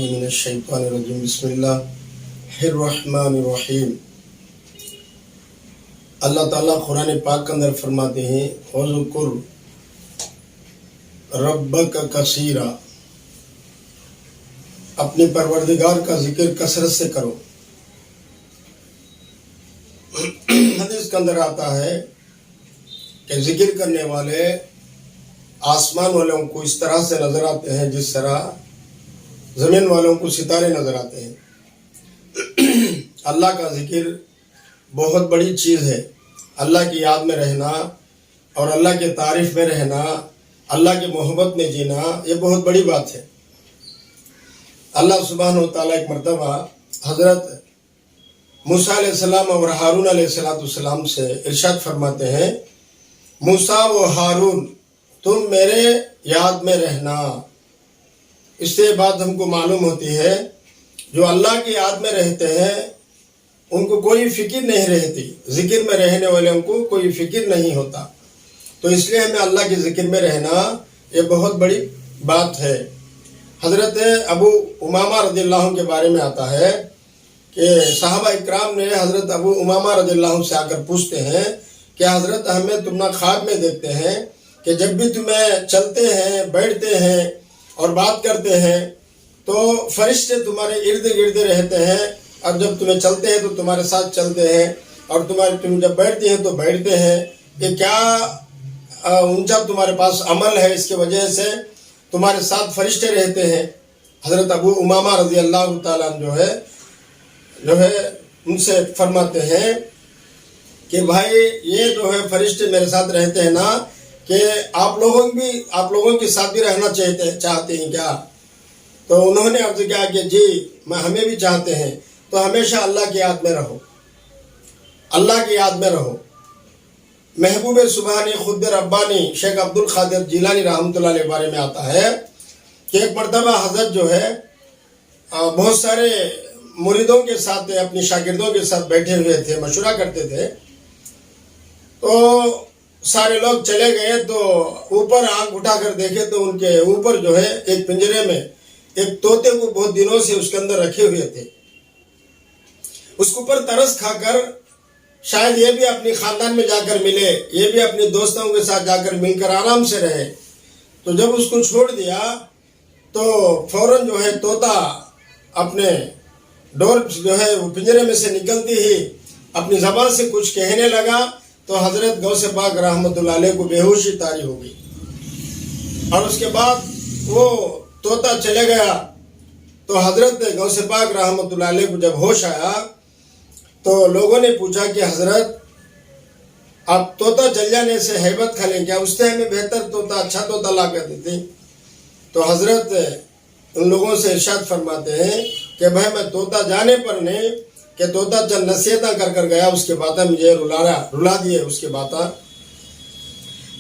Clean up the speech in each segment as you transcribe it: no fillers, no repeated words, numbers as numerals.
من الشیطان الرجیم بسم اللہ الرحمن الرحیم۔ اللہ تعالیٰ قرآن پاک کے اندر فرماتے ہیں وَذْكُرْ رَبَّكَ كَثِيرًا، اپنے پروردگار کا ذکر کثرت سے کرو۔ حدیث کے اندر آتا ہے کہ ذکر کرنے والے آسمان والوں کو اس طرح سے نظر آتے ہیں جس طرح زمین والوں کو ستارے نظر آتے ہیں۔ اللہ کا ذکر بہت بڑی چیز ہے۔ اللہ کی یاد میں رہنا اور اللہ کے تعریف میں رہنا، اللہ کی محبت میں جینا، یہ بہت بڑی بات ہے۔ اللہ سبحانہ و تعالیٰ ایک مرتبہ حضرت موسیٰ علیہ السلام اور ہارون علیہ السلام سے ارشاد فرماتے ہیں، موسیٰ و ہارون تم میرے یاد میں رہنا۔ اس سے بات ہم کو معلوم ہوتی ہے جو اللہ کی یاد میں رہتے ہیں ان کو کوئی فکر نہیں رہتی، ذکر میں رہنے والوں کو کوئی فکر نہیں ہوتا۔ تو اس لیے ہمیں اللہ کے ذکر میں رہنا یہ بہت بڑی بات ہے۔ حضرت ابو امامہ رضی اللہ عنہ کے بارے میں آتا ہے کہ صحابہ اکرام نے حضرت ابو امامہ رضی اللہ عنہ سے آ کر پوچھتے ہیں کہ حضرت ہمیں تمہارا خواب میں دیکھتے ہیں کہ جب بھی تمہیں چلتے ہیں، بیٹھتے ہیں اور بات کرتے ہیں تو فرشتے تمہارے ارد گرد رہتے ہیں، اور جب تمہیں چلتے ہیں تو تمہارے ساتھ چلتے ہیں، اور تم جب بیٹھتے ہیں تو بیٹھتے ہیں۔ یہ کیا اونچا تمہارے پاس عمل ہے، اس کی وجہ سے تمہارے ساتھ فرشتے رہتے ہیں۔ حضرت ابو امامہ رضی اللہ تعالیٰ جو ہے ان سے فرماتے ہیں کہ بھائی یہ جو ہے فرشتے میرے ساتھ رہتے ہیں نا، کہ آپ لوگوں کے ساتھ بھی رہنا چاہتے ہیں کیا؟ تو انہوں نے عرض کیا کہ جی ہمیں بھی چاہتے ہیں۔ تو ہمیشہ اللہ کی یاد میں رہو، اللہ کی یاد میں رہو۔ محبوب سبحانی خود ربانی شیخ عبد القادر جیلانی رحمۃ اللہ علیہ بارے میں آتا ہے کہ ایک مرتبہ حضرت جو ہے بہت سارے مریدوں کے ساتھ اپنی شاگردوں کے ساتھ بیٹھے ہوئے تھے، مشورہ کرتے تھے۔ تو سارے لوگ چلے گئے تو اوپر آنکھ اٹھا کر دیکھے تو ان کے اوپر جو ہے ایک پنجرے میں ایک طوطے کو بہت دنوں سے اس کے اندر رکھے ہوئے تھے۔ اس کے اوپر ترس کھا کر شاید یہ بھی اپنی خاندان میں جا کر ملے، یہ بھی اپنے دوستوں کے ساتھ جا کر مل کر آرام سے رہے۔ تو جب اس کو چھوڑ دیا تو فوراً جو ہے طوطا اپنے ڈور جو ہے وہ پنجرے میں سے نکلتی ہی اپنی زبان سے کچھ کہنے لگا تو حضرت غوث پاک رحمۃ اللہ علیہ کو بے ہوشی طاری ہو گئی، اور اس کے بعد وہ طوطا چلے گیا۔ تو حضرت غوث پاک رحمۃ اللہ علیہ کو جب ہوش آیا تو لوگوں نے پوچھا کہ حضرت آپ طوطا چل جانے سے ہیبت کھا لیں کیا؟ اس سے ہمیں بہتر طوطا، اچھا طوطا لا کر دیتے۔ تو حضرت ان لوگوں سے ارشاد فرماتے ہیں کہ بھائی میں طوطا جانے پر نہیں کہ طوطا چند نصیحتیں کر گیا، اس کے بعد مجھے رلا دیے اس کے بعد۔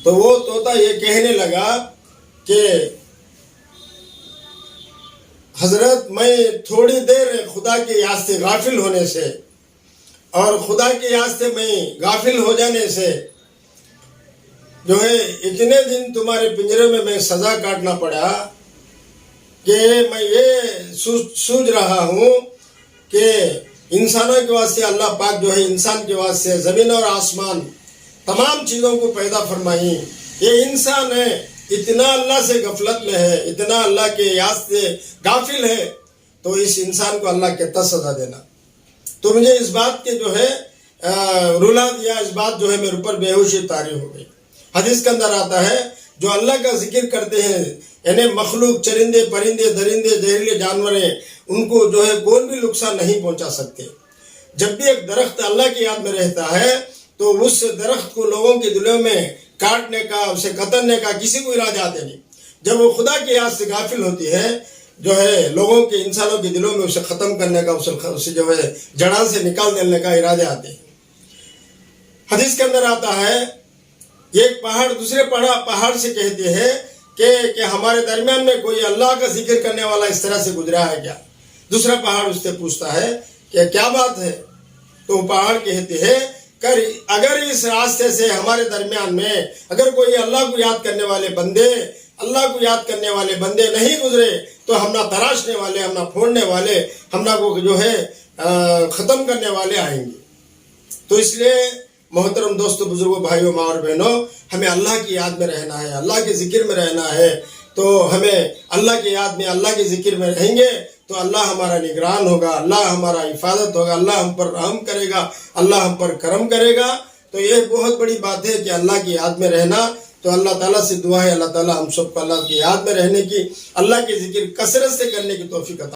تو وہ طوطا یہ کہنے لگا کہ حضرت میں تھوڑی دیر خدا کی یاد سے غافل ہونے سے اور خدا کی یاد سے میں غافل ہو جانے سے جو ہے اتنے دن تمہارے پنجرے میں سزا کاٹنا پڑا کہ میں یہ سوچ رہا ہوں کہ انسانوں کے واسطے اللہ پاک جو ہے انسان کے واسطے زمین اور آسمان تمام چیزوں کو پیدا فرمائی، یہ انسان ہے اتنا اللہ سے غفلت میں ہے، اتنا اللہ کے یاد سے غافل ہے، تو اس انسان کو اللہ کتنا سزا دینا۔ تو مجھے اس بات کے جو ہے رلا دیا، اس بات جو ہے میرے اوپر بے ہوشی طاری ہو گئی۔ حدیث کے اندر آتا ہے جو اللہ کا ذکر کرتے ہیں یعنی مخلوق، چرندے پرندے درندے زہریلے جانور ہیں، ان کو جو ہے کوئی بھی نقصان نہیں پہنچا سکتے۔ جب بھی ایک درخت اللہ کی یاد میں رہتا ہے تو اس درخت کو لوگوں کے دلوں میں کاٹنے کا، اسے قتلنے کا کسی کو ارادہ آتے نہیں۔ جب وہ خدا کی یاد سے غافل ہوتی ہے جو ہے لوگوں کے، انسانوں کے دلوں میں اسے ختم کرنے کا، اسے جو ہے جڑاں سے نکال دینے کا ارادے آتے ہیں۔ حدیث کے اندر آتا ہے ایک پہاڑ دوسرے پہاڑ سے کہتے ہیں کہ ہمارے درمیان میں کوئی اللہ کا ذکر کرنے والا اس طرح سے گزرا ہے کیا؟ دوسرا پہاڑ اس سے پوچھتا ہے کہ کیا بات ہے؟ تو وہ پہاڑ کہتے ہیں اگر اس راستے سے ہمارے درمیان میں اگر کوئی اللہ کو یاد کرنے والے بندے نہیں گزرے تو ہم نہ تراشنے والے، ہم نہ پھوڑنے والے، ہم نہ کو جو ہے ختم کرنے والے آئیں گے۔ تو اس لیے محترم دوستو، بزرگوں، بھائیوں، ماں اور بہنوں، ہمیں اللہ کی یاد میں رہنا ہے، اللہ کے ذکر میں رہنا ہے۔ تو ہمیں اللہ کی یاد میں، اللہ کے ذکر میں رہیں گے تو اللہ ہمارا نگران ہوگا، اللہ ہمارا حفاظت ہوگا، اللہ ہم پر رحم کرے گا، اللہ ہم پر کرم کرے گا۔ تو یہ بہت بڑی بات ہے کہ اللہ کی یاد میں رہنا۔ تو اللہ تعالیٰ سے دعا ہے، اللہ تعالیٰ ہم سب کو اللہ کی یاد میں رہنے کی، اللہ کے ذکر کثرت سے کرنے کی توفیق عطا